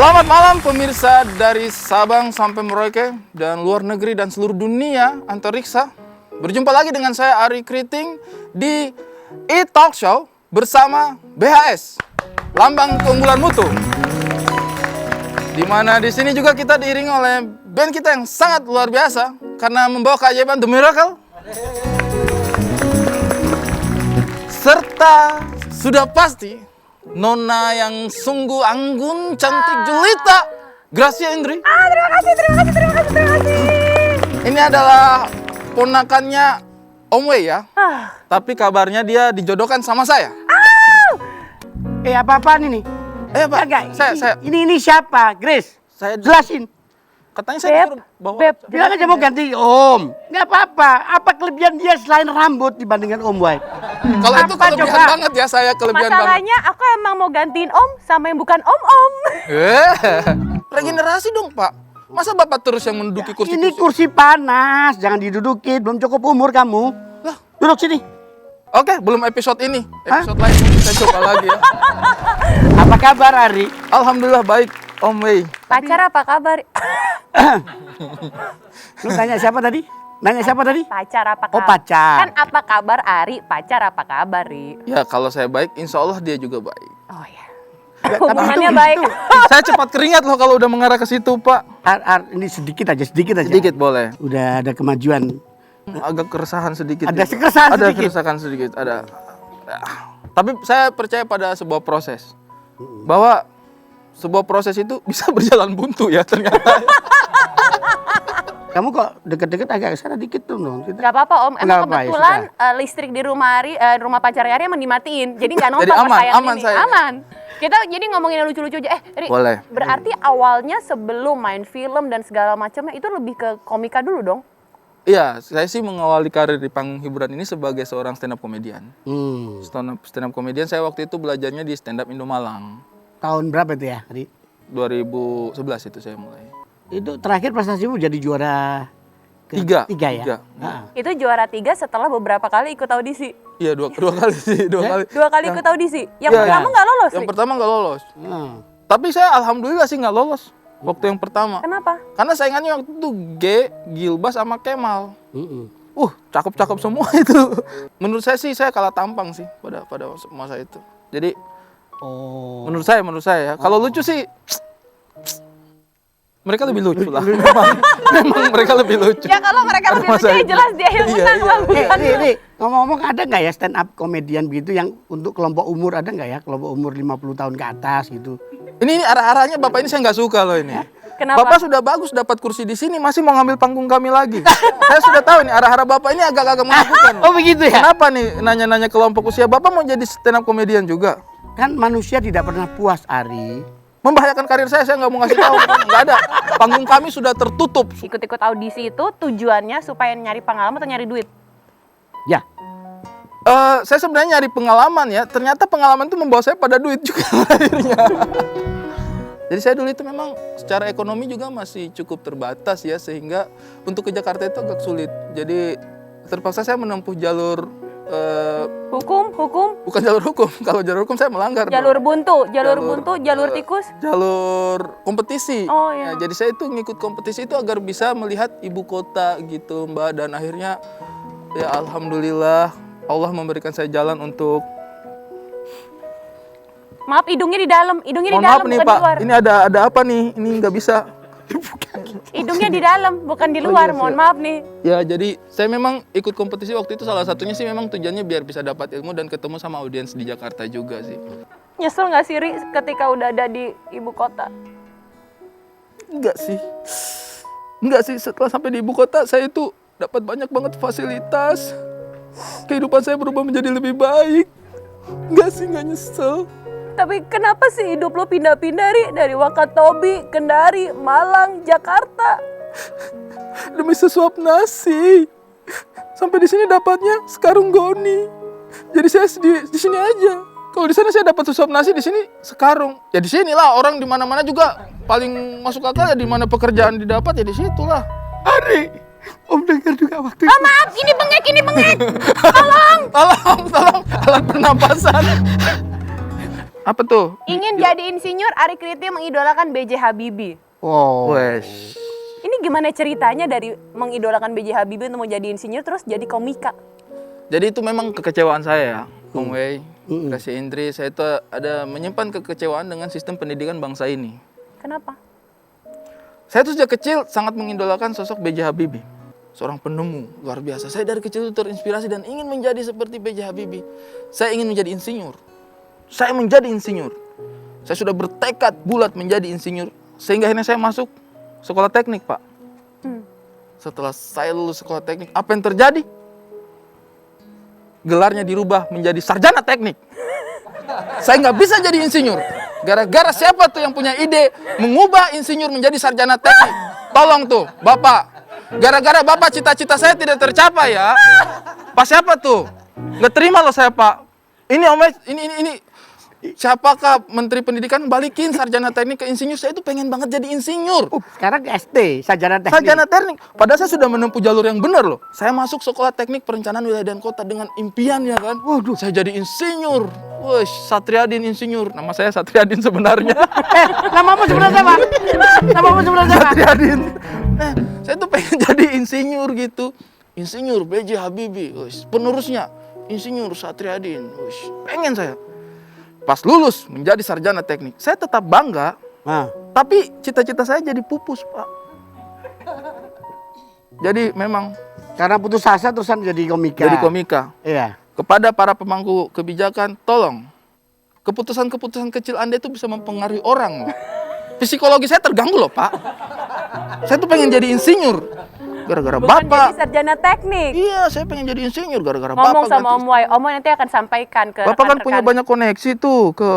Selamat malam pemirsa dari Sabang sampai Merauke dan luar negeri dan seluruh dunia antariksa. Berjumpa lagi dengan saya Ari Kriting di E-Talk Show bersama BHS, Lambang Keunggulan Mutu. Di mana di sini juga kita diiringi oleh band kita yang sangat luar biasa karena membawa keajaiban The Miracle. Serta sudah pasti Nona yang sungguh anggun, cantik jelita, Gracia Indri. Terima kasih. Ini adalah ponakannya Om Wei ya. Tapi kabarnya dia dijodohkan sama saya. Apa-apaan ini? Pak, Enggak, saya ini siapa? Grace, saya jelasin. katanya saya disuruh bawa. Bilang aja mau ganti Om. Nggak apa-apa. Apa kelebihan dia selain rambut dibandingkan Om Wai? Kalau itu Apa kelebihan coba? banget ya, saya kelebihan banget. Masalahnya aku emang mau gantiin Om sama yang bukan Om. Regenerasi dong Pak. Masa Bapak terus yang menduduki kursi? Ini kursi panas, jangan diduduki. Belum cukup umur kamu. Lah. Duduk sini. Oke, belum episode ini. Episode lain saya coba lagi ya. Apa kabar Ari? Alhamdulillah baik Om Wei. Pacar apa kabar? Lu tanya siapa tadi? Nanya siapa tadi? Pacar apa kabar? Oh, pacar. Kan apa kabar Ari? Pacar apa kabar Ri? Ya kalau saya baik, insya Allah dia juga baik. Oh ya. Tapi Hubungannya itu- baik. Saya cepat keringat loh kalau udah mengarah ke situ Pak. Ini sedikit aja. Sedikit boleh. Udah ada kemajuan. Agak keresahan sedikit. Ada ya. keresahan Ada sedikit. keresahan sedikit. Ada. Tapi saya percaya pada sebuah proses. Bahwa sebuah proses itu bisa berjalan buntu ya ternyata. Kamu kok deket-deket agak kesana dikit tuh dong. Gak apa-apa Om. Nggak Emang apa, ya kebetulan listrik di rumah Ari, rumah pacar Ari emang dimatiin. Jadi nggak nompak Jadi aman, pas tayang aman ini. saya. Aman. Kita jadi ngomongin yang lucu-lucu aja. Ri, Boleh. berarti awalnya sebelum main film dan segala macamnya itu lebih ke komika dulu dong? Iya, saya sih mengawali karir di panggung hiburan ini sebagai seorang stand up komedian. Stand up komedian saya waktu itu belajarnya di Stand Up Indo Malang. Tahun berapa itu ya, Ari? 2011 itu saya mulai. Itu terakhir prestasimu jadi juara Tiga. Tiga ya? Tiga. Itu juara 3 setelah beberapa kali ikut audisi. Iya, dua kali sih, dua kali. 2 kali ikut audisi. Yang Iya, pertama iya. nggak lolos. Yang Ri. pertama nggak lolos. Hmm. Tapi saya alhamdulillah sih nggak lolos waktu yang pertama. Kenapa? Karena saingannya waktu itu G, Gilbas sama Kemal. Mm-mm. Cakep-cakep semua itu. Menurut saya sih saya kalah tampang sih pada masa itu. Jadi Oh. menurut saya ya. Kalau lucu sih mereka lebih lucu lah. Memang mereka lebih lucu. Ya kalau mereka lebih Masa lucu ya itu. jelas dia yang Iya, menang iya. lah. Ri, ngomong-ngomong ada nggak ya stand up komedian begitu yang untuk kelompok umur ada nggak ya? Kelompok umur 50 tahun ke atas gitu. Ini arah-arahnya Bapak ini saya nggak suka loh ini. Kenapa? Bapak sudah bagus dapat kursi di sini, masih mau ngambil panggung kami lagi. Saya sudah tahu nih arah-arah Bapak ini agak-agak menakutkan. Oh begitu ya? Kenapa nih nanya-nanya kelompok usia? Bapak mau jadi stand up komedian juga? Kan manusia tidak pernah puas, Ari. Membahayakan karir saya nggak mau ngasih tahu. Nggak ada. Panggung kami sudah tertutup. Ikut-ikut audisi itu tujuannya supaya nyari pengalaman atau nyari duit? Ya. Saya sebenarnya nyari pengalaman ya. Ternyata pengalaman itu membawa saya pada duit juga akhirnya. Jadi saya dulu itu memang secara ekonomi juga masih cukup terbatas ya. Sehingga untuk ke Jakarta itu agak sulit. Jadi terpaksa saya menempuh jalur Hukum? bukan jalur hukum. Kalau jalur hukum saya melanggar. Jalur dong. buntu, jalur tikus. Jalur kompetisi. Oh, iya. Nah, jadi saya itu ngikut kompetisi itu agar bisa melihat ibu kota gitu Mbak. Dan akhirnya ya alhamdulillah Allah memberikan saya jalan untuk. Maaf, hidungnya di dalam, Mohon bukan maaf nih di Pak, luar. ini ada apa nih? Ini nggak bisa. Hidungnya di dalam, bukan di luar. iya, Mohon siap. maaf nih. Ya jadi saya memang ikut kompetisi waktu itu salah satunya sih memang tujuannya biar bisa dapat ilmu dan ketemu sama audiens di Jakarta juga sih. Nyesel nggak sih Ri ketika udah ada di ibu kota? Enggak sih, setelah sampai di ibu kota saya itu dapat banyak banget fasilitas. Kehidupan saya berubah menjadi lebih baik. Enggak sih, nggak nyesel. Tapi kenapa sih hidup lo pindah-pindah Ri? Dari Wakatobi, Kendari, Malang, Jakarta. Demi sesuap nasi. Sampai di sini dapatnya sekarung goni. Jadi saya di sini aja. Kalau di sana saya dapat sesuap nasi, di sini sekarung. Ya di sinilah orang di mana-mana juga paling masuk akal ya di mana pekerjaan didapat ya di situlah. Ari, Om dengar juga waktu itu. Maaf, ini bengek. Tolong, alat pernapasan. Apa tuh? Ingin jadi insinyur, Ari Kriting mengidolakan B.J. Habibie. Oh. Wes. Ini gimana ceritanya dari mengidolakan B.J. Habibie untuk mau jadi insinyur terus jadi komika? Jadi itu memang kekecewaan saya ya, Kong Wei, Kasih Indri. Saya itu ada menyimpan kekecewaan dengan sistem pendidikan bangsa ini. Kenapa? Saya tuh sejak kecil sangat mengidolakan sosok B.J. Habibie. Seorang penemu luar biasa. Saya dari kecil itu terinspirasi dan ingin menjadi seperti B.J. Habibie. Saya ingin menjadi insinyur. Saya menjadi insinyur. Saya sudah bertekad bulat menjadi insinyur. Sehingga akhirnya saya masuk sekolah teknik, Pak. Setelah saya lulus sekolah teknik, apa yang terjadi? Gelarnya dirubah menjadi sarjana teknik. Saya nggak bisa jadi insinyur. Gara-gara siapa tuh yang punya ide mengubah insinyur menjadi sarjana teknik? Tolong tuh, Bapak. Gara-gara Bapak cita-cita saya tidak tercapai ya. Pak siapa tuh? Nggak terima loh saya, Pak. Ini Om, ini. Siapakah Menteri Pendidikan balikin sarjana teknik ke insinyur? Saya itu pengen banget jadi insinyur. Sekarang ke ST, sarjana teknik. Sarjana teknik. Padahal saya sudah menempuh jalur yang benar loh. Saya masuk sekolah teknik perencanaan wilayah dan kota dengan impian ya kan. Waduh, saya jadi insinyur. Wah, Satriadin insinyur. Nama saya Satriadin sebenarnya. Namamu sebenarnya apa? Namamu sebenarnya apa? Satriadin. Nah, saya tuh pengen jadi insinyur gitu. Insinyur B.J. Habibie. Penerusnya Insinyur Satriadin. Pengen saya. Pas lulus menjadi sarjana teknik, saya tetap bangga. Nah. Tapi cita-cita saya jadi pupus, Pak. Jadi memang Karena putus asa terusan jadi komika. jadi komika. Iya. Kepada para pemangku kebijakan, tolong. Keputusan-keputusan kecil Anda itu bisa mempengaruhi orang loh. Psikologi saya terganggu loh, Pak. Saya tuh pengen jadi insinyur. Gara-gara Bukan Bapak. jadi sarjana teknik. Iya, saya pengen jadi insinyur gara-gara Ngomong Bapak. sama Om Wai. Om Wai nanti akan sampaikan ke Bapak kan punya rekan-rekan. banyak koneksi tuh ke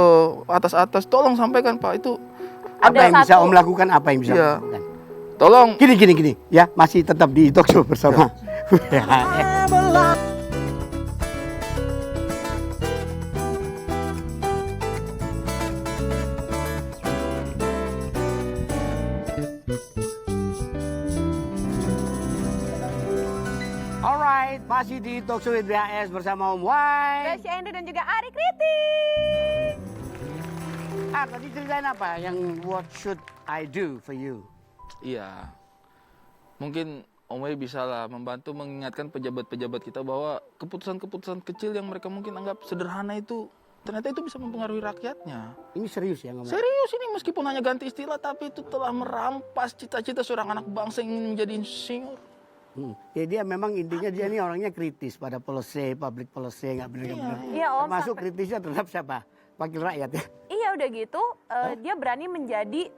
atas-atas. Tolong sampaikan, Pak. Itu Apa yang bisa satu. Om lakukan? Apa yang bisa Iya. Om lakukan? tolong. Gini. Ya, masih tetap di talk show bersama. Alright, masih di talk show with BHS bersama Om Wai. Gracia Indri dan juga Ari Kriting. Tadi ceritain apa yang what should I do for you? Iya. Mungkin Om Wei bisa lah membantu mengingatkan pejabat-pejabat kita bahwa keputusan-keputusan kecil yang mereka mungkin anggap sederhana itu ternyata itu bisa mempengaruhi rakyatnya. Ini serius ya ngomong? Serius ini meskipun hanya ganti istilah tapi itu telah merampas cita-cita seorang anak bangsa yang ingin menjadi insinyur. Ya dia memang intinya dia ini orangnya kritis pada policy, public policy nggak benar-benar. Iya, Om. Termasuk kritisnya terhadap siapa? Wakil rakyat ya. Iya udah gitu, dia berani menjadi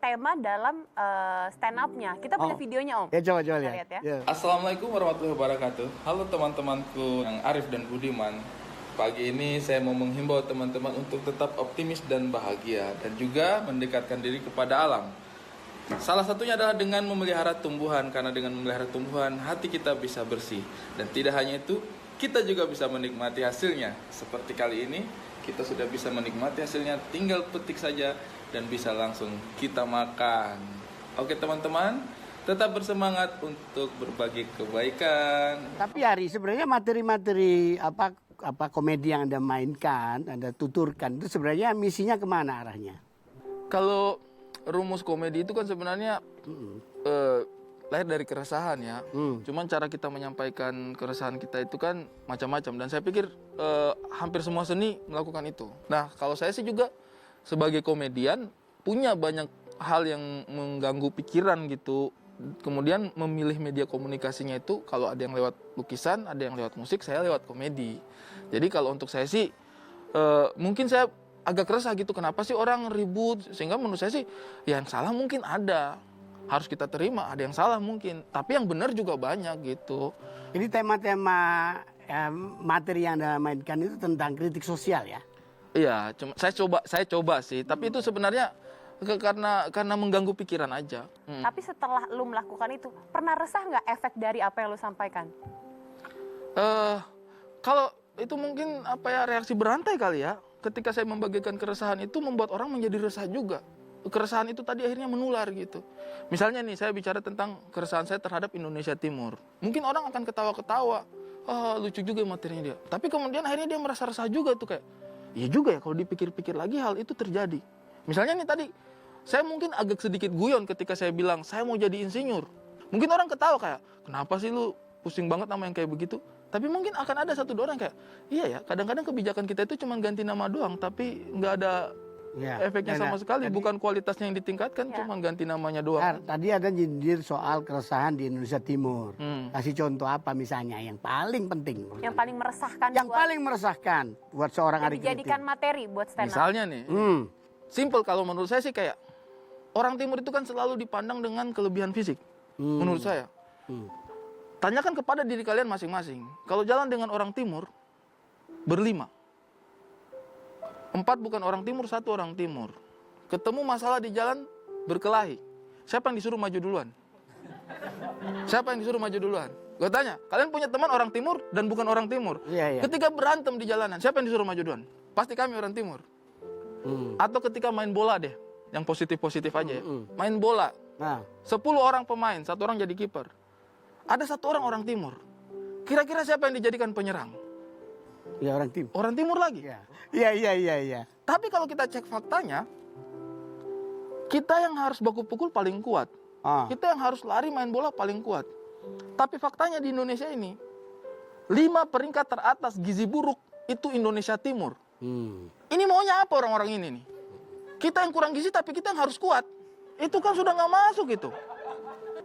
tema dalam stand up-nya. Kita punya videonya Om. Ya coba Kita lihat. lihat ya. Ya. Assalamualaikum warahmatullahi wabarakatuh. Halo teman-temanku yang Arif dan Budiman. Pagi ini saya mau menghimbau teman-teman untuk tetap optimis dan bahagia dan juga mendekatkan diri kepada alam. Salah satunya adalah dengan memelihara tumbuhan, karena dengan memelihara tumbuhan hati kita bisa bersih. Dan tidak hanya itu, kita juga bisa menikmati hasilnya. Seperti kali ini, kita sudah bisa menikmati hasilnya, tinggal petik saja dan bisa langsung kita makan. Oke teman-teman, tetap bersemangat untuk berbagi kebaikan. Tapi Ari, sebenarnya materi-materi apa komedi yang Anda mainkan, Anda tuturkan itu sebenarnya misinya kemana arahnya? Kalau rumus komedi itu kan sebenarnya lahir dari keresahan ya. Cuman cara kita menyampaikan keresahan kita itu kan macam-macam. Dan saya pikir hampir semua seni melakukan itu. Nah kalau saya sih juga sebagai komedian punya banyak hal yang mengganggu pikiran gitu. Kemudian memilih media komunikasinya itu kalau ada yang lewat lukisan, ada yang lewat musik, saya lewat komedi. Jadi kalau untuk saya sih mungkin saya agak resah gitu, kenapa sih orang ribut, sehingga menurut saya sih yang salah mungkin ada, harus kita terima, ada yang salah mungkin, tapi yang benar juga banyak gitu. Ini tema-tema materi yang Anda mainkan itu tentang kritik sosial ya? Iya, saya coba sih, tapi itu sebenarnya karena mengganggu pikiran aja. Tapi setelah lu melakukan itu, pernah resah nggak efek dari apa yang lu sampaikan? Kalau itu mungkin reaksi berantai kali ya. Ketika saya membagikan keresahan itu membuat orang menjadi resah juga. Keresahan itu tadi akhirnya menular gitu. Misalnya nih saya bicara tentang keresahan saya terhadap Indonesia Timur. Mungkin orang akan ketawa-ketawa. Lucu juga materinya dia. Tapi kemudian akhirnya dia merasa resah juga tuh kayak, Iya juga ya, kalau dipikir-pikir lagi hal itu terjadi. Misalnya nih tadi, saya mungkin agak sedikit guyon ketika saya bilang, saya mau jadi insinyur. Mungkin orang ketawa kayak, kenapa sih lu pusing banget sama yang kayak begitu? Tapi mungkin akan ada satu dua orang kayak, iya ya, kadang-kadang kebijakan kita itu cuma ganti nama doang, tapi nggak ada efeknya sama sekali. Bukan kualitasnya yang ditingkatkan, cuma ganti namanya doang. Tadi ada nyindir soal keresahan di Indonesia Timur. Kasih contoh apa misalnya yang paling penting? Yang paling meresahkan. Yang paling meresahkan buat seorang Ari Kriting. Dijadikan materi buat stand up. Misalnya nih, simple kalau menurut saya sih kayak, orang Timur itu kan selalu dipandang dengan kelebihan fisik. Menurut saya. Tanyakan kepada diri kalian masing-masing. Kalau jalan dengan orang Timur, berlima. 4 bukan orang Timur, 1 orang Timur. Ketemu masalah di jalan, berkelahi. Siapa yang disuruh maju duluan? Siapa yang disuruh maju duluan? Gue tanya, kalian punya teman orang Timur dan bukan orang Timur. Ketika berantem di jalanan, siapa yang disuruh maju duluan? Pasti kami orang Timur. Atau ketika main bola deh, yang positif-positif aja ya. Main bola, 10 orang pemain, 1 orang jadi kiper. Ada 1 orang Timur. Kira-kira siapa yang dijadikan penyerang? Ya orang Timur. Orang Timur lagi. Iya. Tapi kalau kita cek faktanya, kita yang harus baku pukul paling kuat. Kita yang harus lari main bola paling kuat. Tapi faktanya di Indonesia ini, 5 peringkat teratas gizi buruk itu Indonesia Timur. Ini maunya apa orang-orang ini nih? Kita yang kurang gizi tapi kita yang harus kuat. Itu kan sudah nggak masuk itu.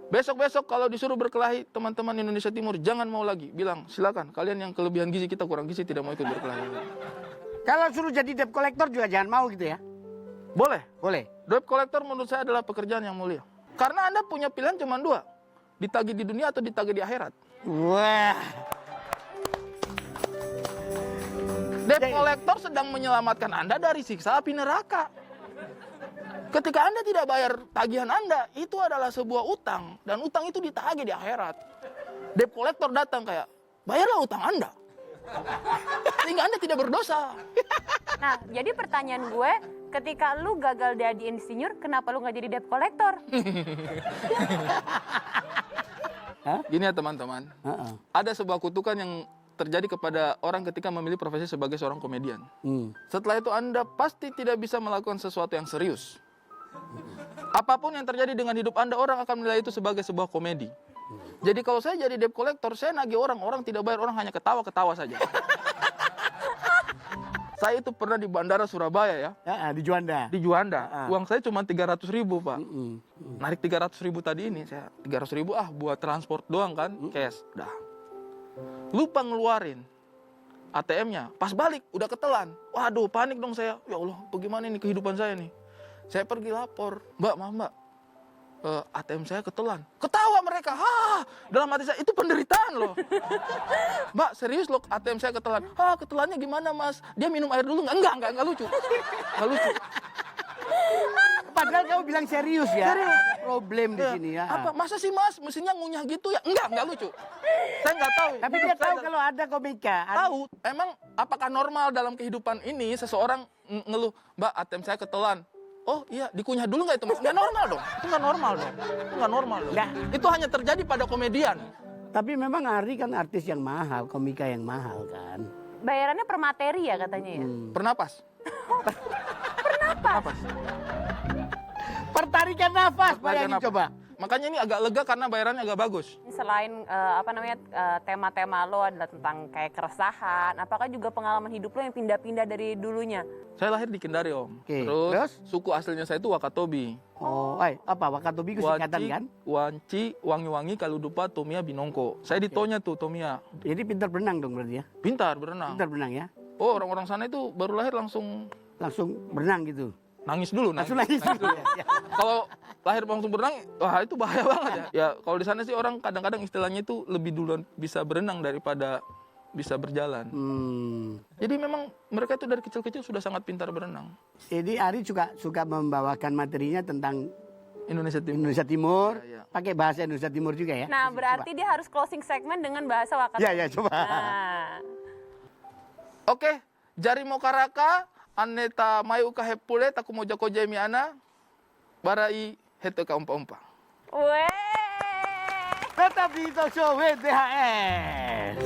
Besok-besok kalau disuruh berkelahi teman-teman Indonesia Timur jangan mau lagi. Bilang silakan kalian yang kelebihan gizi kita kurang gizi tidak mau ikut berkelahi. Kalau suruh jadi debt collector juga jangan mau gitu ya? Boleh. Boleh. Debt collector menurut saya adalah pekerjaan yang mulia. Karena Anda punya pilihan cuma 2. Ditagih di dunia atau ditagih di akhirat. Wah. Debt collector sedang menyelamatkan Anda dari siksa api neraka. Ketika Anda tidak bayar tagihan Anda, itu adalah sebuah utang. Dan utang itu ditagih di akhirat. Debt collector datang kayak, bayarlah utang Anda. Sehingga Anda tidak berdosa. Nah, jadi pertanyaan gue, ketika lu gagal jadi insinyur, kenapa lu nggak jadi debt collector? Gini ya teman-teman. Ada sebuah kutukan yang terjadi kepada orang ketika memilih profesi sebagai seorang komedian. Setelah itu Anda pasti tidak bisa melakukan sesuatu yang serius. Apapun yang terjadi dengan hidup Anda, orang akan menilai itu sebagai sebuah komedi. Jadi kalau saya jadi debt collector, saya nagih orang tidak bayar, orang hanya ketawa-ketawa saja. Saya itu pernah di Bandara Surabaya ya. Di Juanda. Di Juanda. Uang saya cuma 300.000 Pak. Narik 300.000 tadi ini, saya 300.000 buat transport doang kan, cash. Dah. Lupa ngeluarin ATM-nya. Pas balik, udah ketelan. Waduh, panik dong saya. Ya Allah, bagaimana ini kehidupan saya nih? Saya pergi lapor, Mbak, maaf Mbak, ATM saya ketelan. Ketawa mereka, dalam hati saya, itu penderitaan loh. Mbak, serius loh ATM saya ketelan. Ketelannya gimana Mas? Dia minum air dulu? Enggak lucu. Enggak lucu. Padahal kamu bilang serius ya. Serius. Problem di sini ya. Apa? Masa sih Mas, mesinnya ngunyah gitu ya? Enggak lucu. Saya nggak tahu. Tapi dia tahu kalau ada komika. Tahu. Emang apakah normal dalam kehidupan ini seseorang ngeluh, Mbak, ATM saya ketelan. Oh iya, dikunyah dulu nggak itu Mas? Nggak normal dong. Itu nggak normal dong. Itu hanya terjadi pada komedian. Tapi memang Ari kan artis yang mahal, komika yang mahal kan. Bayarannya per materi ya katanya ya? Pernapas. Pernapas. Pertarikan nafas, bayangin coba. Makanya ini agak lega karena bayarannya agak bagus. Selain tema-tema lo adalah tentang kayak keresahan, apakah juga pengalaman hidup lo yang pindah-pindah dari dulunya? Saya lahir di Kendari Om. Oke. Terus suku aslinya saya itu Wakatobi. Apa Wakatobi itu singkatan kan? Wanci, Wangi-Wangi, Kaludupa, Tomia, Binongko. Saya di Tonya tuh, Tomia. Jadi pintar berenang dong berarti ya? Pintar berenang. Pintar berenang ya? Oh, orang-orang sana itu baru lahir langsung berenang gitu. Nangis dulu. Langsung nangis dulu. Kalau lahir langsung berenang, wah itu bahaya banget ya. Ya kalau di sana sih orang kadang-kadang istilahnya itu lebih duluan bisa berenang daripada bisa berjalan. Jadi memang mereka itu dari kecil-kecil sudah sangat pintar berenang. Jadi Ari juga suka membawakan materinya tentang Indonesia Timur. Ya. Pakai bahasa Indonesia Timur juga ya? Nah, berarti dia harus closing segmen dengan bahasa Wakatobi. Ya, coba. Nah. Oke, jari mokaraka, aneta mayu kahepule, taku moja kojemi ana, barai hete ka umpa-umpa. Tetap di Talk Show WTHS.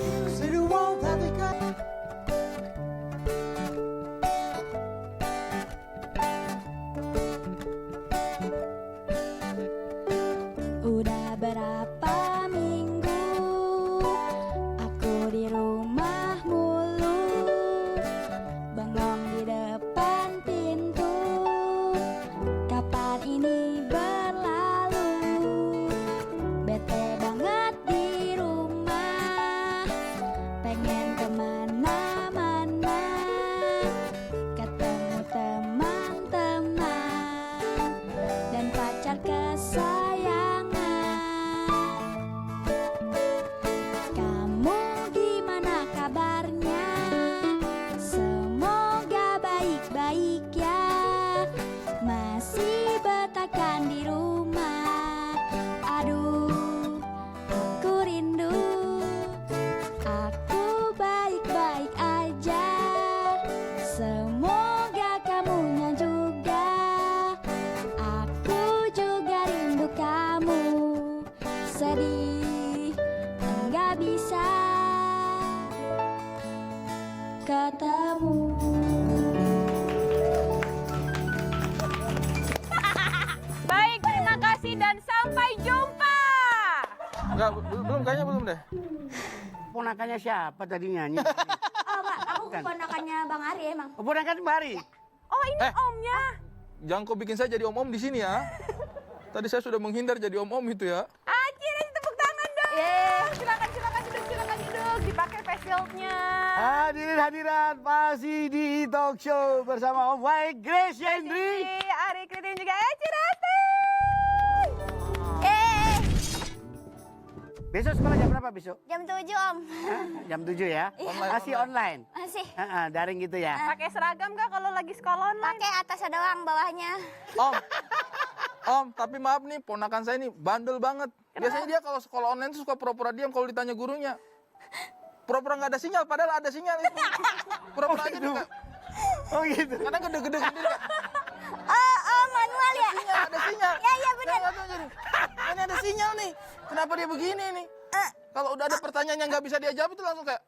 padamu. Baik, terima kasih dan sampai jumpa. Enggak, belum kayaknya belum deh. Ponakannya siapa tadi nyanyi? Oh, Pak, aku keponakannya Bang Ari emang. Ponakan Bari. Oh, ini Eh. omnya. Jangan kau bikin saya jadi om-om di sini ya. Tadi saya sudah menghindar jadi om-om itu ya. Aci, tepuk tangan dong. Silakan duduk. Dipakai face shieldnya. Hadirin hadirat masih di talk show bersama Om Waik, Grace Hendry. Ari Kriting juga Eci Rasti. Besok sekolah jam berapa besok? Jam 7 Om. Jam 7 ya? Masih online? Masih. Daring gitu ya? Pakai seragam gak kalau lagi sekolah online? Pakai atasnya doang, bawahnya. Om, tapi maaf nih, ponakan saya ini bandel banget. Biasanya dia kalau sekolah online tuh suka pura-pura diam kalau ditanya gurunya. Pura-pura nggak ada sinyal, padahal ada sinyal itu. Pura-pura aja dia. Oh gitu. Kadang gede-gede sendiri. Oh, manual ya? Ada sinyal. Ya, benar. Ini ada sinyal nih. Kenapa dia begini nih? Kalau udah ada pertanyaan yang nggak bisa dia jawab itu langsung kayak.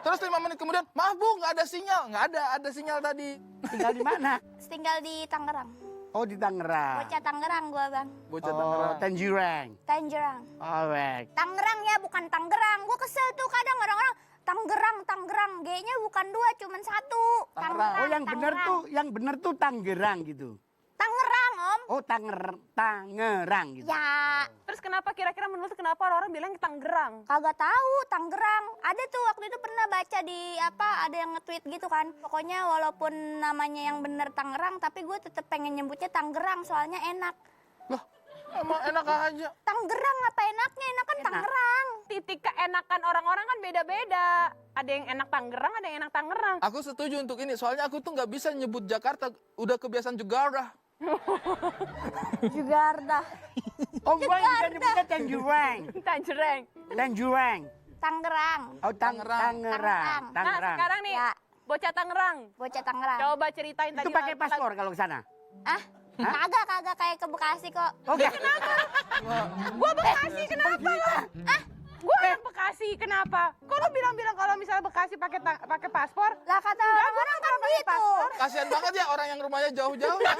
Terus 5 menit kemudian, maaf Bu, nggak ada sinyal. Nggak ada sinyal tadi. Tinggal di mana? Tinggal di Tangerang. Oh di Tangerang. Bocah Tangerang gua, Bang. Bocah Oh, Tangerang. Tangerang. Tangerang. Alright. Tangerang ya, bukan Tangerang. Gua kesel tuh kadang orang-orang Tangerang. G-nya bukan 2, cuman 1. Tangerang. Oh yang bener tuh Tangerang gitu. Tangerang, Om. Oh Tangerang gitu. Ya, Terus kenapa kira-kira menurut kenapa orang-orang bilang Tangerang? kagak tahu Tangerang. Ada tuh waktu itu pernah baca di ada yang nge-tweet gitu kan. Pokoknya walaupun namanya yang bener Tangerang, tapi gue tetep pengen nyebutnya Tangerang soalnya enak. Loh, emang enak aja. Tangerang apa enaknya? Enak kan Tangerang. Titik keenakan orang-orang kan beda-beda. Ada yang enak Tangerang, ada yang enak Tangerang. Aku setuju untuk ini, soalnya aku tuh nggak bisa nyebut Jakarta, udah kebiasaan Jakarta. Jakarta. Oh gue bisa nyebutnya Tangerang. Tangerang. Tangerang. Tangerang. Oh Tangerang. Tangerang. Nah, sekarang nih, Ya. bocah Tangerang. Bocah Tangerang. Coba ceritain Itu tadi. pakai paspor kalau ke sana? Ah, kagak kayak ke Bekasi kok. Oke. Gua Bekasi, kenapa lo? Gua orang Bekasi, kenapa? Kok lo bilang-bilang kalau misalnya Bekasi pakai paspor? Lah kata orang-orang kan gitu. Kasihan banget ya orang yang rumahnya jauh-jauh ya.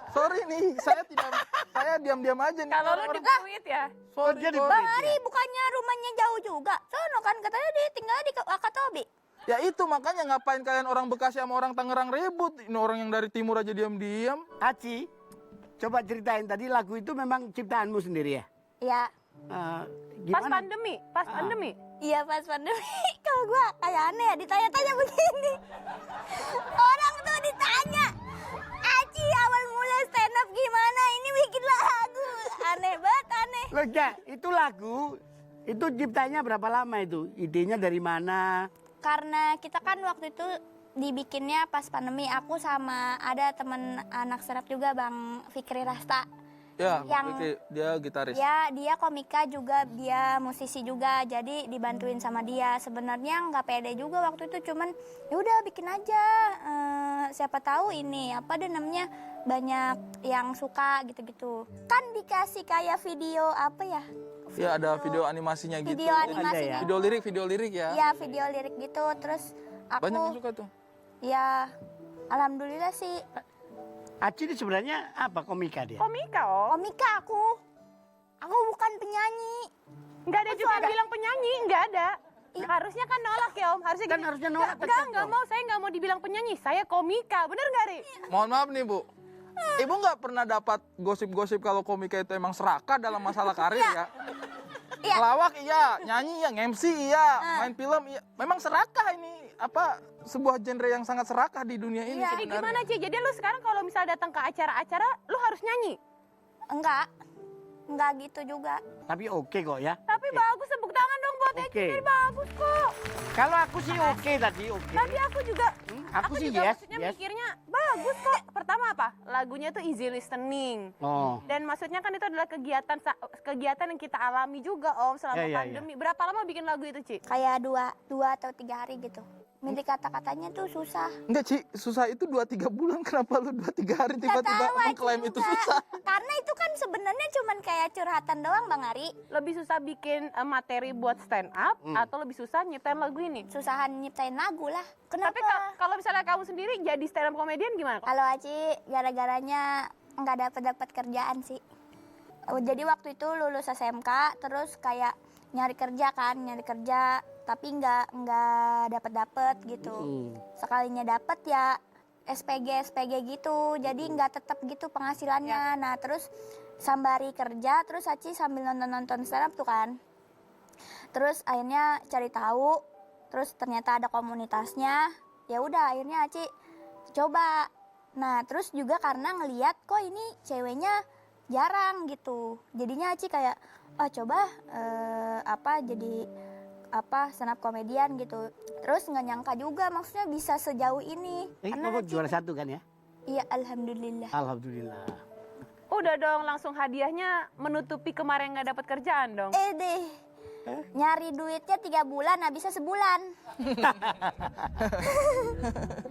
Sorry nih, saya diam-diam aja nih. Kalau lo di Pluit ya? Sorry, Dia di sorry. Bang Ari bukannya rumahnya jauh juga. Sono kan katanya dia tinggal di Wakatobi. Ya itu makanya ngapain kalian orang Bekasi sama orang Tangerang ribut? Ini orang yang dari timur aja diam-diam. Aci, coba ceritain tadi lagu itu memang ciptaanmu sendiri ya? Iya. Pas Gimana? pandemi. Iya pas pandemi. Kalau gua kayak aneh ya ditanya-tanya begini. Orang tuh ditanya, Aci awal mulai stand up gimana? Ini bikin lagu. Aneh banget, aneh. Loh ya, itu lagu, itu ciptanya berapa lama itu? Idenya dari mana? Karena kita kan waktu itu dibikinnya pas pandemi. Aku sama ada temen anak serap juga Bang Fikri Rasta. Ya, Yang- Vicky, dia gitaris. Ya, dia komika juga, dia musisi juga, jadi dibantuin sama dia. Sebenarnya nggak pede juga waktu itu, cuman ya udah bikin aja. Siapa tahu ini apa deh namanya banyak yang suka gitu-gitu. Kan dikasih kayak video apa ya? Ya ada video animasinya gitu. Video animasinya. Video lirik ya. Ya video lirik gitu. Terus Banyak yang aku, suka tuh. ya alhamdulillah sih Aci ini sebenarnya apa komika dia? Komika, Om. komika aku. Aku bukan penyanyi. Nggak ada Masa juga yang ada? bilang penyanyi, nggak ada. Harusnya kan nolak ya Om, harusnya Kan gini. harusnya nolak, Nggak, tetap nggak dong. mau, saya nggak mau dibilang penyanyi, saya komika, bener nggak Ri? Mohon maaf nih Bu. Ibu nggak pernah dapat gosip-gosip kalau komika itu emang serakah dalam masalah karir ya? Iya. Ngelawak iya, nyanyi iya, MC iya, main film iya. Memang serakah ini apa sebuah genre yang sangat serakah di dunia ini Iya. Jadi sebenarnya. gimana Ci? Jadi lu sekarang kalau misal datang ke acara-acara, lu harus nyanyi. Enggak gitu juga. Tapi oke kok ya. Tapi bagus, tepuk tangan dong buat Eci, Oke. Ini bagus kok. Kalau aku sih oke tadi, oke. Tadi aku juga, Aku sih juga yes, maksudnya yes. mikirnya bagus kok. Pertama apa? Lagunya tuh easy listening. Oh, Dan maksudnya kan itu adalah kegiatan yang kita alami juga Om selama Ya, ya, pandemi. Berapa lama bikin lagu itu Ci? Kayak dua atau 3 hari gitu. Milih kata-katanya tuh susah. Enggak, Ci, susah itu 2-3 bulan. Kenapa lu 2-3 hari Nggak tiba-tiba tahu, Aci mengklaim itu juga. susah? Karena itu kan sebenarnya cuman kayak curhatan doang, Bang Ari. Lebih susah bikin materi buat stand up atau lebih susah nyiptain lagu ini? Susahan nyiptain lagu lah. Kenapa? Tapi kalau misalnya kamu sendiri jadi stand up comedian gimana? Kalau Aci gara-garanya nggak dapat kerjaan sih. Jadi waktu itu lulus SMK terus kayak nyari kerja, tapi nggak dapat gitu. Sekalinya dapat ya SPG gitu, jadi nggak tetap gitu penghasilannya. Nah terus sambari kerja, terus Aci sambil nonton stand up tuh kan. Terus akhirnya cari tahu, terus ternyata ada komunitasnya. Ya udah akhirnya Aci coba. Nah terus juga karena ngeliat kok ini ceweknya jarang gitu, jadinya Aci kayak coba jadi stand up komedian gitu. Terus nggak nyangka juga maksudnya bisa sejauh ini. Kamu juara 1 kan ya? Iya, alhamdulillah. Alhamdulillah. Udah dong, langsung hadiahnya menutupi kemarin nggak dapat kerjaan dong. Deh nyari duitnya 3 bulan, habisnya sebulan.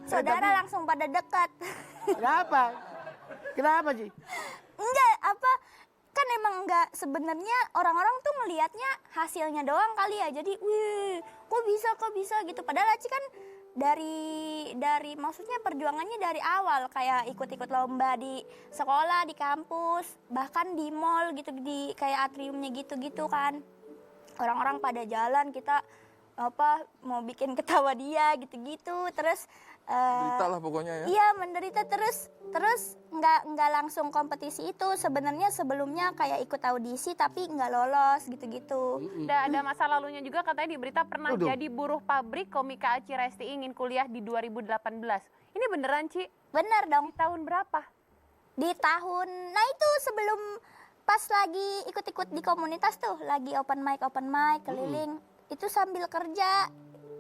Saudara langsung pada dekat. Kenapa sih? Enggak, kan emang enggak, sebenarnya orang-orang tuh ngelihatnya hasilnya doang kali ya. Jadi, wih, kok bisa gitu. Padahal Aci kan dari maksudnya perjuangannya dari awal, kayak ikut-ikut lomba di sekolah, di kampus, bahkan di mall gitu, di kayak atriumnya gitu-gitu kan. Orang-orang pada jalan, kita mau bikin ketawa dia gitu-gitu. Terus Berita lah pokoknya ya. iya, menderita terus nggak langsung kompetisi itu. Sebenarnya sebelumnya kayak ikut audisi tapi nggak lolos gitu-gitu. Udah ada masa lalunya juga, katanya di berita pernah Waduh. jadi buruh pabrik. Komika Aci Resti ingin kuliah di 2018. Ini beneran, Ci? Bener dong. Di tahun berapa? Di tahun, nah itu sebelum pas lagi ikut-ikut di komunitas tuh, lagi open mic keliling, itu sambil kerja.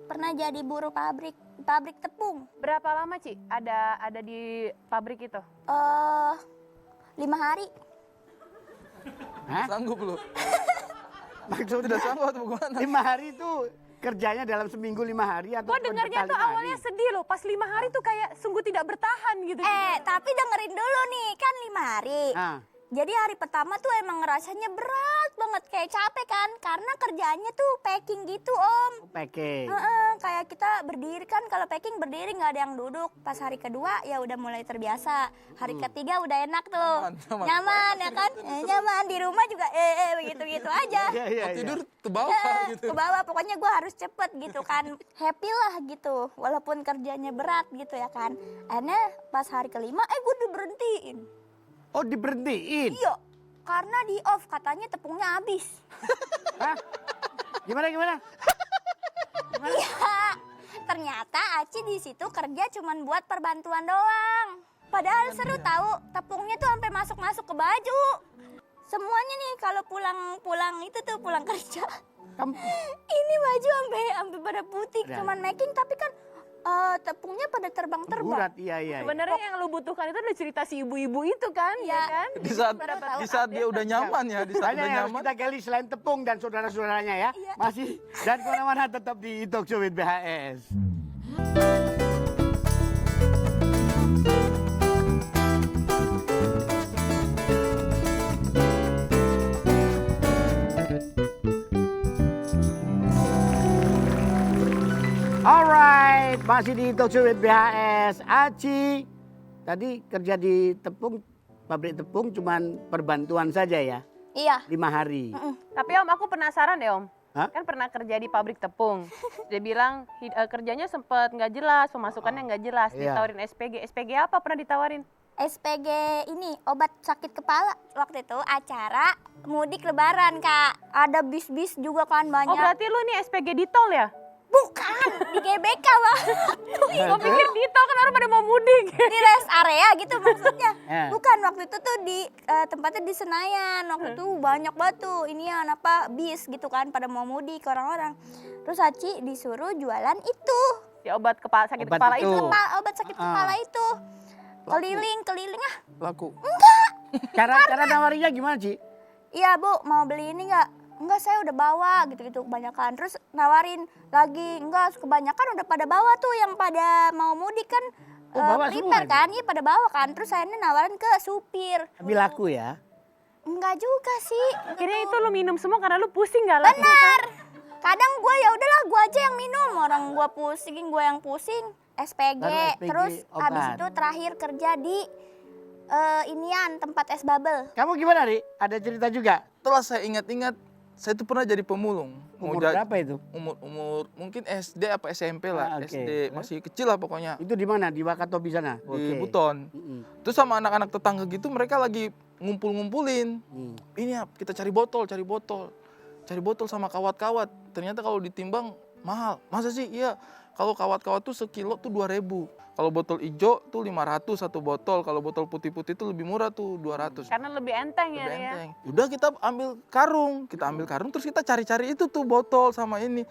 Pernah jadi buruh pabrik tepung. Berapa lama, Ci? Ada di pabrik itu? 5 hari. Hah? Sanggup lu? Maksudnya Tidak sanggup atau bagaimana? 5 hari itu kerjanya dalam seminggu 5 hari atau Gue dengarnya tuh awalnya sedih loh, pas 5 hari tuh kayak sungguh tidak bertahan gitu. Tapi dengerin dulu nih, kan 5 hari. Ah. Jadi hari pertama tuh emang ngerasanya berat banget, kayak capek kan, karena kerjaannya tuh packing gitu Om. Packing. Kayak kita berdiri kan, kalau packing berdiri nggak ada yang duduk. Pas hari kedua ya udah mulai terbiasa. Hari ketiga udah enak tuh, nyaman ya kan, nyaman di rumah juga begitu aja. Mau tidur ke bawah gitu. Ke bawah, pokoknya gue harus cepet gitu kan, happy lah gitu, walaupun kerjanya berat gitu ya kan. Akhirnya pas hari kelima, gue udah berhentiin. Oh, diberhentiin? Iya, karena di off katanya tepungnya habis. Hah? Gimana? Iya, ternyata Aci di situ kerja cuman buat perbantuan doang. Padahal seru tahu, tepungnya tuh sampai masuk ke baju. Semuanya nih kalau pulang itu tuh pulang kerja. Ini baju sampai pada putih, cuman making tapi kan tepungnya pada terbang-terbang. Burat, iya. Sebenarnya yang lu butuhkan itu udah cerita si ibu-ibu itu kan, ya kan? Di saat dia udah nyaman ya, di saat Banyak udah yang harus nyaman. kita gali selain tepung dan saudara-saudaranya ya. Iya. Masih dan kemana-mana tetap di Talk Show with BHS. Alright, masih di Talk Show with BHS. Aci tadi kerja di pabrik tepung cuman perbantuan saja ya, Iya. 5 hari. Tapi Om, aku penasaran deh Om. Hah? Kan pernah kerja di pabrik tepung. Dia bilang kerjanya sempet nggak jelas, pemasukannya nggak jelas. Iya. Ditawarin SPG. SPG apa pernah ditawarin? SPG ini obat sakit kepala. Waktu itu acara mudik lebaran Kak. Ada bis-bis juga kan banyak. Oh berarti lu nih SPG di tol ya? Bukan, di GBK Bang. Gue pikir di tol kan orang pada mau mudik. Di rest area gitu maksudnya. Eh. Bukan, waktu itu tuh di tempatnya di Senayan. Waktu itu banyak banget tuh inian bis gitu kan pada mau mudik orang-orang. Terus Aci disuruh jualan itu. Ya obat sakit Obat kepala itu. itu. Obat sakit kepala itu. Keliling Laku. Cara nawarinya gimana, Ci? Iya Bu, mau beli ini nggak? enggak saya udah bawa gitu-gitu kebanyakan. Terus nawarin lagi, enggak kebanyakan udah pada bawa tuh yang pada mau mudik kan. Oh, bawa prepare semua kan, iya pada bawa kan. Terus saya nawarin ke supir. Tapi laku ya. Enggak juga sih. Akhirnya itu lu minum semua karena lu pusing gak lah? Benar. Kadang gue ya udahlah gue aja yang minum, orang gue pusing, gue yang pusing. SPG, Baru SPG, terus habis obat. itu terakhir kerja di inian tempat es bubble. Kamu gimana, Ri? Ada cerita juga? Setelah saya ingat-ingat, saya tuh pernah jadi pemulung. Umur jadi- berapa itu? Umur mungkin SD apa SMP lah, Ah, oke. SD masih kecil lah pokoknya. Itu di mana? Di Wakatobi sana? Di Buton. Terus sama anak-anak tetangga gitu mereka lagi ngumpul-ngumpulin. Ini ya, kita cari botol sama kawat-kawat. Ternyata kalau ditimbang mahal. Masa sih? Iya. Kalau kawat-kawat tuh sekilo tuh 2.000. Kalau botol hijau tuh 500 satu botol. Kalau botol putih-putih tuh lebih murah tuh 200. Karena lebih enteng ya, Lebih Ria. enteng. Udah kita ambil karung terus kita cari-cari itu tuh botol sama ini.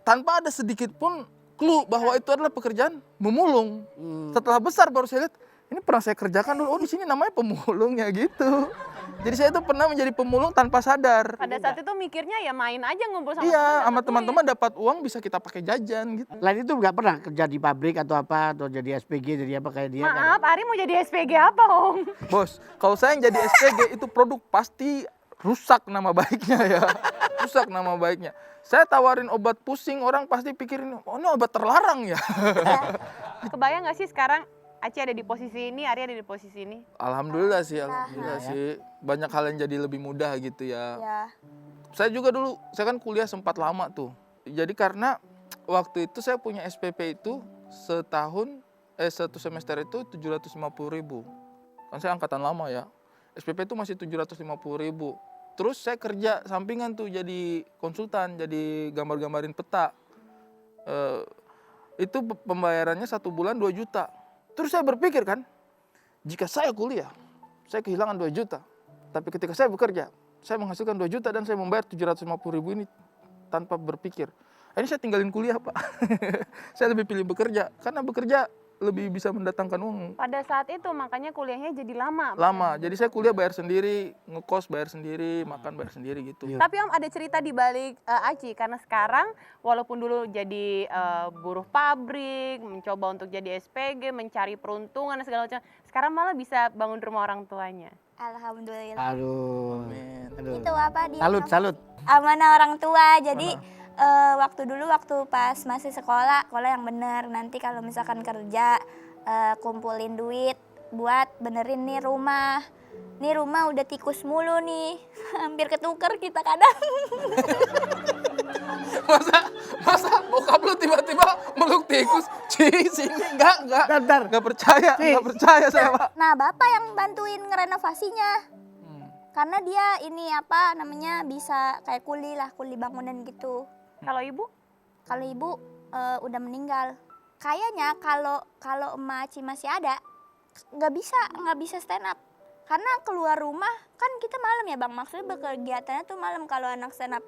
Tanpa ada sedikit pun clue bahwa itu adalah pekerjaan memulung. Setelah besar baru saya lihat, ini pernah saya kerjakan dulu. Oh, di sini namanya pemulung ya gitu. Jadi saya tuh pernah menjadi pemulung tanpa sadar. Pada saat itu mikirnya ya main aja ngumpul sama Iya, sama dapat teman-teman dapat uang bisa kita pakai jajan gitu. Lain itu nggak pernah kerja di pabrik atau apa, atau jadi SPG, jadi apa kayak dia? duit. kan? Maaf, Ari mau jadi SPG apa, Om? Bos, kalau saya yang jadi SPG itu produk pasti rusak nama baiknya ya. Rusak nama baiknya. Saya tawarin obat pusing, orang pasti pikirin, oh ini obat terlarang ya. Kebayang gak sih sekarang Aci ada di posisi ini, Ari ada di posisi ini? Alhamdulillah sih. Banyak hal yang jadi lebih mudah gitu ya. Ya. Saya juga dulu, saya kan kuliah sempat lama tuh. Jadi karena waktu itu saya punya SPP itu satu semester itu 750.000. Kan saya angkatan lama ya. SPP itu masih 750.000. Terus saya kerja sampingan tuh jadi konsultan, jadi gambar-gambarin peta. Itu pembayarannya 1 bulan 2 juta. Terus saya berpikir kan, jika saya kuliah, saya kehilangan 2 juta. Tapi ketika saya bekerja, saya menghasilkan 2 juta dan saya membayar 750.000 ini tanpa berpikir. Ini saya tinggalin kuliah, Pak. Saya lebih pilih bekerja, karena bekerja lebih bisa mendatangkan uang. Pada saat itu makanya kuliahnya jadi lama. Lama, jadi saya kuliah bayar sendiri, ngekos bayar sendiri, makan bayar sendiri gitu. Tapi Om ada cerita di balik Aci karena sekarang walaupun dulu jadi buruh pabrik, mencoba untuk jadi SPG, mencari peruntungan dan segala macam, sekarang malah bisa bangun rumah orang tuanya. Alhamdulillah. Aduh. Amin. Aduh. Itu apa dia? Salut. Amanah orang tua. Jadi waktu pas masih sekolah yang bener. Nanti kalau misalkan kerja kumpulin duit buat benerin nih rumah. Nih rumah udah tikus mulu nih. Hampir ketuker kita kadang. Masa bokap lu tiba-tiba meluk tikus? Sini enggak. Bentar. Enggak percaya, enggak percaya saya, Pak. Nah, bapak yang bantuin ngerenovasinya. Karena dia ini apa namanya bisa kayak kuli bangunan gitu. Kalau ibu? Kalau ibu udah meninggal. Kayaknya kalau emak Aci masih ada, nggak bisa stand up. Karena keluar rumah kan kita malam ya Bang. Maksudnya berkegiatannya tuh malam. Kalau anak stand up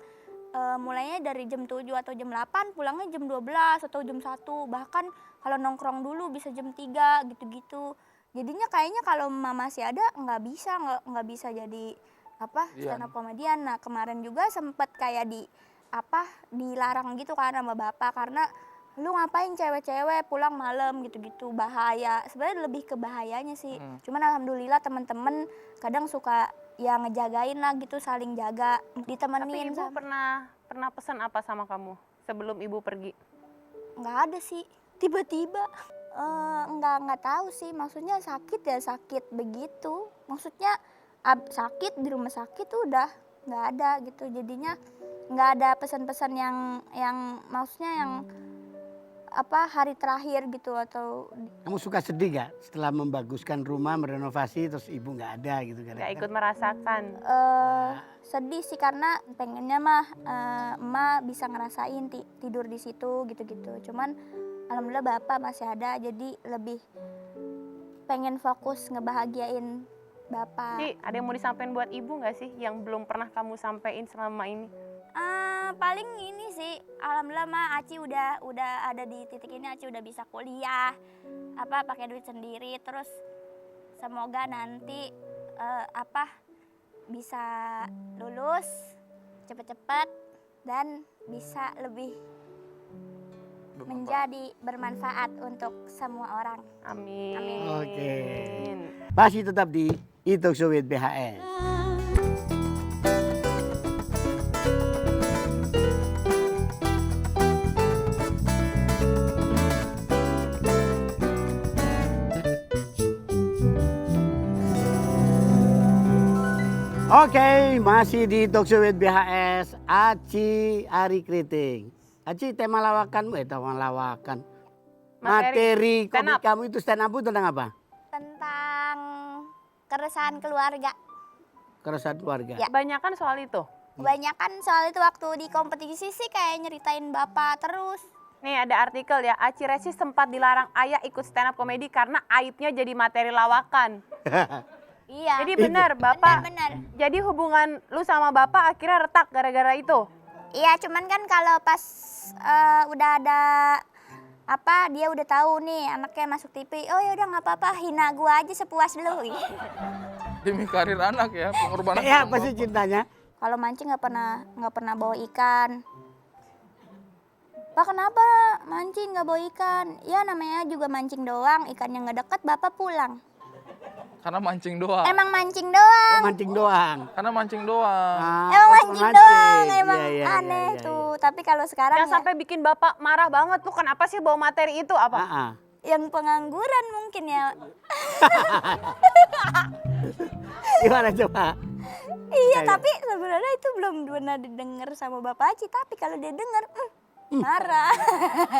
mulainya dari jam 7 atau jam 8, pulangnya jam 12 atau jam 1. Bahkan kalau nongkrong dulu bisa jam 3 gitu-gitu. Jadinya kayaknya kalau emak masih ada nggak bisa jadi stand up komedian. Nah, kemarin juga sempet kayak dilarang gitu kan sama bapak karena lu ngapain cewek-cewek pulang malam gitu-gitu, bahaya. Sebenarnya lebih ke bahayanya sih. Cuman alhamdulillah teman-teman kadang suka ya ngejagain lah gitu, saling jaga, ditemenin. Tapi ibu pernah pesan apa sama kamu sebelum ibu pergi? Nggak ada sih, tiba-tiba nggak tahu sih, maksudnya sakit begitu, maksudnya sakit di rumah sakit tuh udah nggak ada gitu, jadinya nggak ada pesan-pesan yang maksudnya yang hari terakhir gitu atau. Kamu suka sedih gak setelah membaguskan rumah, merenovasi, terus ibu nggak ada gitu kan? Gak ikut merasakan. Sedih sih karena pengennya mah emak bisa ngerasain tidur di situ gitu-gitu. Cuman alhamdulillah bapak masih ada, jadi lebih pengen fokus ngebahagiain bapak. Ci, ada yang mau disampaikan buat ibu nggak sih yang belum pernah kamu sampaikan selama ini? Paling ini sih, alhamdulillah mah Aci udah ada di titik ini. Aci udah bisa kuliah, pakai duit sendiri. Terus semoga nanti bisa lulus cepet-cepet dan bisa lebih menjadi bermanfaat untuk semua orang. Amin. Amin. Oke. Masih tetap di E-Talk Show with BHS. Oke, masih di Talk Show with BHS, Aci Ari Kriting. Aci, tema lawakan. Materi stand komik up. kamu itu stand up itu tentang apa? Tentang keresahan keluarga. Keresahan keluarga. Ya. Kebanyakan soal itu. Kebanyakan soal itu waktu di kompetisi sih kayak nyeritain bapak terus. Nih ada artikel ya, Aci Resi sempat dilarang ayah ikut stand up komedi karena aibnya jadi materi lawakan. Iya. Jadi benar Bapak, Benar. jadi hubungan lu sama Bapak akhirnya retak gara-gara itu? Iya, cuman kan kalau pas udah ada apa dia udah tahu nih anaknya masuk TV, oh ya udah nggak apa-apa, hina gua aja sepuas lu. Demi karir anak ya, pengorbanan. Ya, apa sih cintanya? Kalau mancing nggak pernah bawa ikan. Pak kenapa mancing nggak bawa ikan? Ya namanya juga mancing doang, ikannya nggak deket, bapak pulang. Karena mancing doang. Emang mancing doang. Mancing doang. Karena mancing doang. Emang mancing doang, emang Iya, aneh tuh. Tapi kalau sekarang Yang ya, sampai bikin Bapak marah banget, lu kenapa sih bawa materi itu apa? yang pengangguran mungkin ya. Gimana coba? Iya, tapi sebenarnya itu belum pernah didengar sama Bapak Aci. Tapi kalau dia dengar, marah.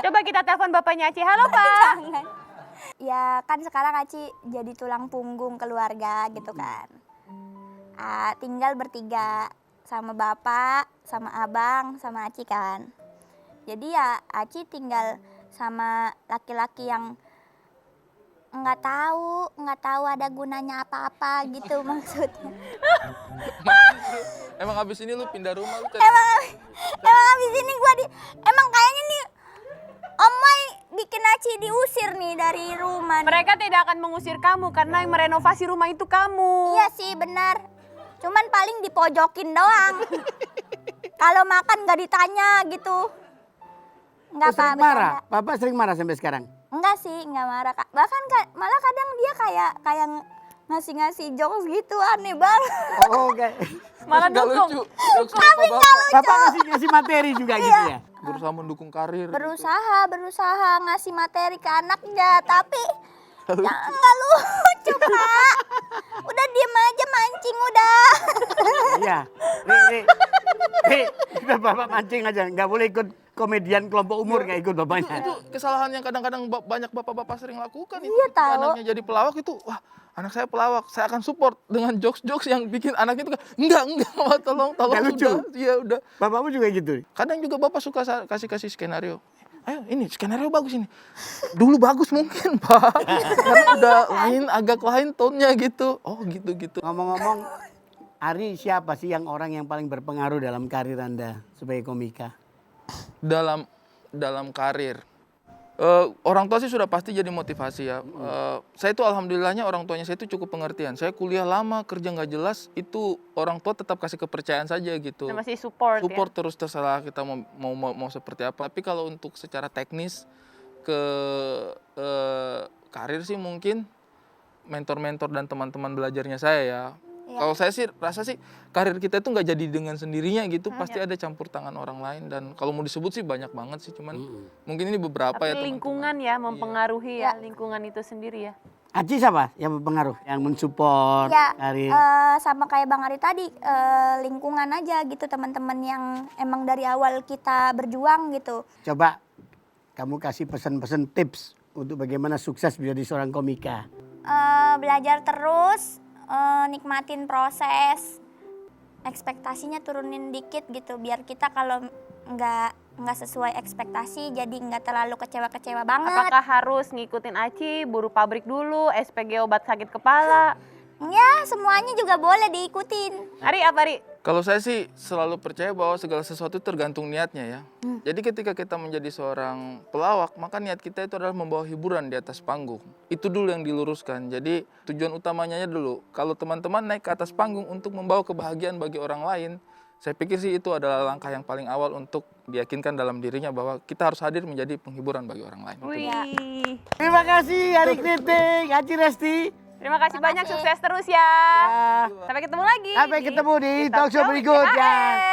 Coba kita telepon Bapaknya Aci, halo Pak. Jangan. Ya kan sekarang Aci jadi tulang punggung keluarga gitu kan. Tinggal bertiga sama bapak, sama abang, sama Aci kan. Jadi ya Aci tinggal sama laki-laki yang nggak tahu ada gunanya apa-apa gitu maksudnya. Emang abis ini lu pindah rumah lu cari. Emang abis ini emang kayaknya nih Om Mai bikin Aci diusir nih dari rumah nih. Mereka tidak akan mengusir kamu karena yang merenovasi rumah itu kamu. Iya sih benar. Cuman paling dipojokin doang. Kalau makan nggak ditanya gitu. Nggak Sering apa-apa. marah? Bapak sering marah sampai sekarang? Enggak sih, nggak marah. Bahkan malah kadang dia kayak ngasih jokes gitu, aneh banget. Oh, oke. Malah Nggak dukung. lucu. Jokes bapak. Bapak ngasih materi juga gitu ya? Berusaha mendukung karir. Berusaha ngasih materi ke anaknya, tapi nggak lucu Pak. Udah diem aja mancing udah. Iya. Nih, udah bapak mancing aja. Nggak boleh ikut komedian kelompok umur nggak ikut bapaknya. Itu kesalahan yang kadang-kadang banyak bapak-bapak sering lakukan itu. Iya, Ketika tahu. anaknya jadi pelawak itu, wah anak saya pelawak, saya akan support dengan jokes-jokes yang bikin anak itu enggak, wah, tolong Nggak lucu. sudah. Iya udah. Bapakmu juga gitu? Kadang juga bapak suka kasih skenario. Ayo ini skenario bagus ini. Dulu bagus mungkin Pak. Karena udah agak lain tone-nya gitu. Oh gitu. Ngomong-ngomong, Ari siapa sih orang yang paling berpengaruh dalam karir Anda sebagai komika? Dalam karir. Orang tua sih sudah pasti jadi motivasi ya. Saya itu alhamdulillahnya orang tuanya saya itu cukup pengertian. Saya kuliah lama, kerja nggak jelas, itu orang tua tetap kasih kepercayaan saja gitu. Dan masih support ya. Terus terserah kita mau seperti apa. Tapi kalau untuk secara teknis ke karir sih mungkin mentor-mentor dan teman-teman belajarnya saya ya. Kalau saya sih rasa sih karir kita itu nggak jadi dengan sendirinya gitu, pasti ada campur tangan orang lain dan kalau mau disebut sih banyak banget sih, cuman mungkin ini beberapa Tapi ya teman-teman. lingkungan ya mempengaruhi ya lingkungan itu sendiri ya. Aci siapa yang berpengaruh? Yang mensupport Ya, karir? sama kayak Bang Ari tadi, lingkungan aja gitu, teman-teman yang emang dari awal kita berjuang gitu. Coba kamu kasih pesan-pesan tips untuk bagaimana sukses menjadi seorang komika. Belajar terus, nikmatin proses, ekspektasinya turunin dikit gitu, biar kita kalau nggak sesuai ekspektasi jadi nggak terlalu kecewa banget. Apakah harus ngikutin Aci, buruh pabrik dulu, SPG obat sakit kepala? Ya semuanya juga boleh diikutin. Ari apa Ari? Kalau saya sih selalu percaya bahwa segala sesuatu tergantung niatnya ya. Jadi ketika kita menjadi seorang pelawak, maka niat kita itu adalah membawa hiburan di atas panggung. Itu dulu yang diluruskan. Jadi tujuan utamanya dulu, kalau teman-teman naik ke atas panggung untuk membawa kebahagiaan bagi orang lain, Saya pikir sih itu adalah langkah yang paling awal untuk diyakinkan dalam dirinya bahwa kita harus hadir menjadi penghiburan bagi orang lain. Wih. Terima kasih Ari Kriting, Aci Resti. Terima kasih banyak, kasih. sukses terus ya. Ya. Sampai ketemu lagi. Sampai ketemu di talk show berikutnya. BHS.